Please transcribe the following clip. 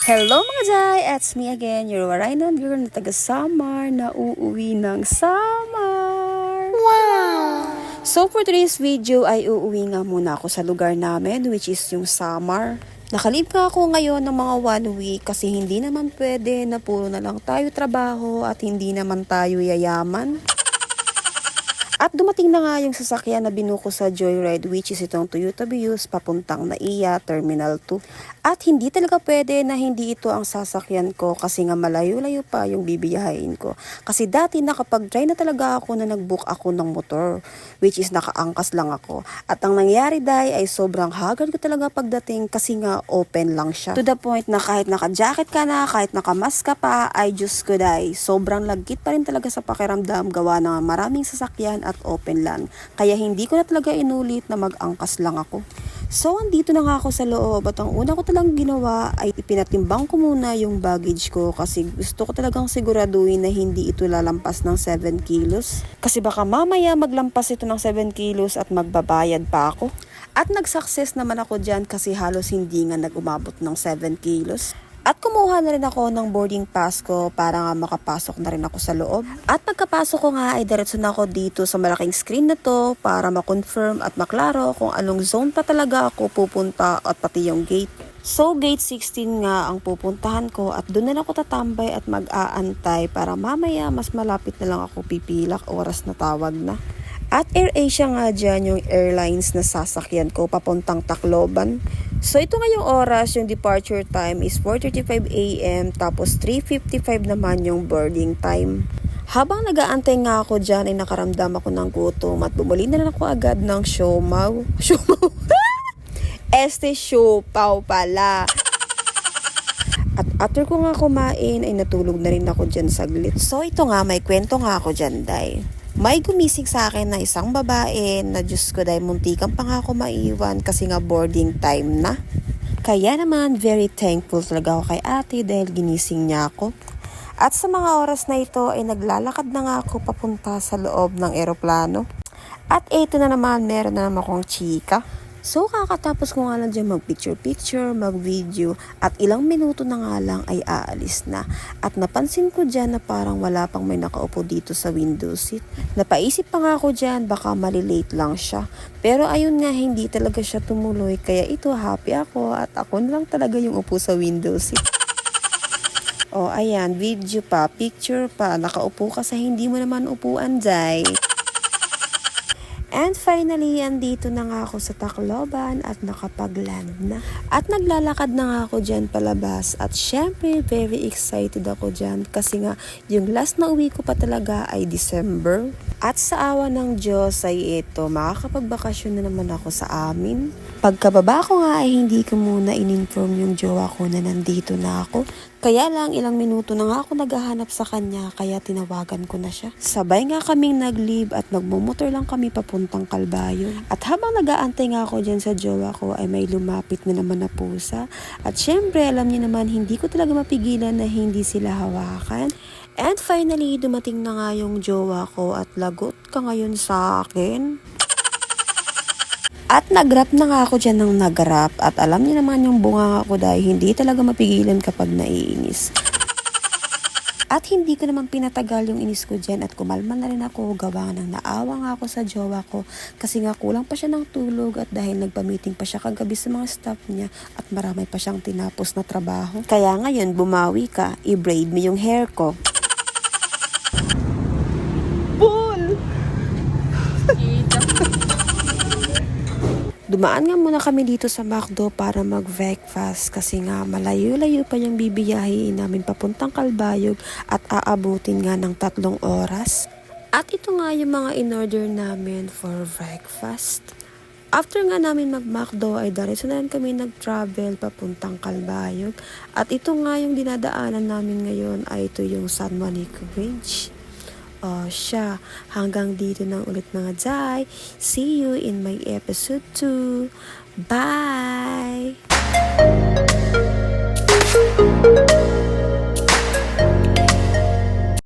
Hello mga Jai! It's me again, your Rhino girl na taga Samar na uuwi ng Samar! Wow! So for today's video ay uuwi nga muna ako sa lugar namin, which is yung Samar. Nakalib ka ako ngayon ng mga 1 week kasi hindi naman pwede na puro na lang tayo trabaho at hindi naman tayo yayaman. At dumating na nga yung sasakyan na binuko sa Joyride, which is itong Toyota Vios papuntang NAIA Terminal 2. At hindi talaga pwede na hindi ito ang sasakyan ko kasi nga malayo-layo pa yung bibiyahin ko. Kasi dati nakapag-try na talaga ako na nag-book ako ng motor, which is nakaangkas lang ako. At ang nangyari dahil ay sobrang haggard ko talaga pagdating kasi nga open lang siya. To the point na kahit naka-jacket ka na, kahit nakamask ka pa, ay Diyos ko dahil sobrang lagkit pa rin talaga sa pakiramdam gawa ng maraming sasakyan at open lang. Kaya hindi ko na talaga inulit na mag-angkas lang ako. So, andito na nga ako sa loob at ang una ko talagang ginawa ay ipinatimbang ko muna yung baggage ko kasi gusto ko talagang siguraduhin na hindi ito lalampas ng 7 kilos. Kasi baka mamaya maglampas ito ng 7 kilos at magbabayad pa ako. At nag-success naman ako dyan kasi halos hindi nga nag-umabot ng 7 kilos. At kumuha na rin ako ng boarding pass ko para nga makapasok na rin ako sa loob. At pagkapasok ko nga ay diretso na ako dito sa malaking screen na to para ma-confirm at maklaro kung anong zone pa talaga ako pupunta at pati yung gate. So gate 16 nga ang pupuntahan ko at doon na lang ako tatambay at mag-aantay para mamaya mas malapit na lang ako pipilak oras na tawag na. At AirAsia nga dyan yung airlines na sasakyan ko papuntang Tacloban. So ito nga yung oras, yung departure time is 4:35 AM tapos 3:55 naman yung boarding time. Habang nag-aantay nga ako dyan ay nakaramdam ako ng gutom at bumuli na lang ako agad ng siopaw. Siopaw? Siopaw pala. At after ko nga kumain ay natulog na rin ako dyan saglit. So ito nga, may kwento nga ako dyan, day. May gumising sa akin na isang babae na Diyos ko dahil muntikan pa nga ako maiwan kasi nga boarding time na. Kaya naman very thankful talaga ako kay ate dahil ginising niya ako. At sa mga oras na ito ay naglalakad na nga ako papunta sa loob ng eroplano. At ito na naman, meron na naman akong chika. So kakatapos ko nga lang dyan mag-picture-picture, mag-video at ilang minuto na nga lang ay aalis na. At napansin ko dyan na parang wala pang may nakaupo dito sa window seat. Napaisip pa nga ako dyan baka malilate lang siya. Pero ayun nga hindi talaga siya tumuloy kaya ito happy ako at ako na lang talaga yung upo sa window seat. O ayan, video pa, picture pa, nakaupo ka sa hindi mo naman upuan Jai. And finally, andito na nga ako sa Tacloban at nakapag-land na. At naglalakad na nga ako dyan palabas. At syempre, very excited ako dyan kasi nga yung last na uwi ko pa talaga ay December. At sa awa ng Diyos ay ito, makakapagbakasyon na naman ako sa amin. Pagkababa ko nga ay hindi ko muna in-inform yung jowa ko na nandito na ako. Kaya lang ilang minuto na nga ako naghahanap sa kanya kaya tinawagan ko na siya. Sabay nga kaming nag-leave at nagmumotor lang kami papuntang Calbayog. At habang nag-aantay nga ako dyan sa jowa ko ay may lumapit na naman na pusa. At syempre alam niya naman hindi ko talaga mapigilan na hindi sila hawakan. And finally dumating na nga yung jowa ko at lagot ka ngayon sa akin. At nag-rap na nga ako dyan ng nag-rap at alam niyo naman yung bunga ko dahil hindi talaga mapigilan kapag naiinis. At hindi ko naman pinatagal yung inis ko dyan at kumalma na rin ako gawa ng naawa nga ako sa jowa ko kasi nga kulang pa siya ng tulog at dahil nagpa-meeting pa siya kagabi sa mga staff niya at marami pa siyang tinapos na trabaho. Kaya ngayon bumawi ka, i-braid mo yung hair ko. Bull! Dumaan nga muna kami dito sa McDo para mag-breakfast kasi nga malayo-layo pa yung bibiyahin namin papuntang Calbayog at aabutin nga ng 3 oras. At ito nga yung mga in-order namin for breakfast. After nga namin mag-McDo ay diretso na rin kami nag-travel papuntang Calbayog. At ito nga yung dinadaanan namin ngayon ay ito yung San Juanico Bridge. Siya. Hanggang dito na ulit mga Jai. See you in my episode 2. Bye!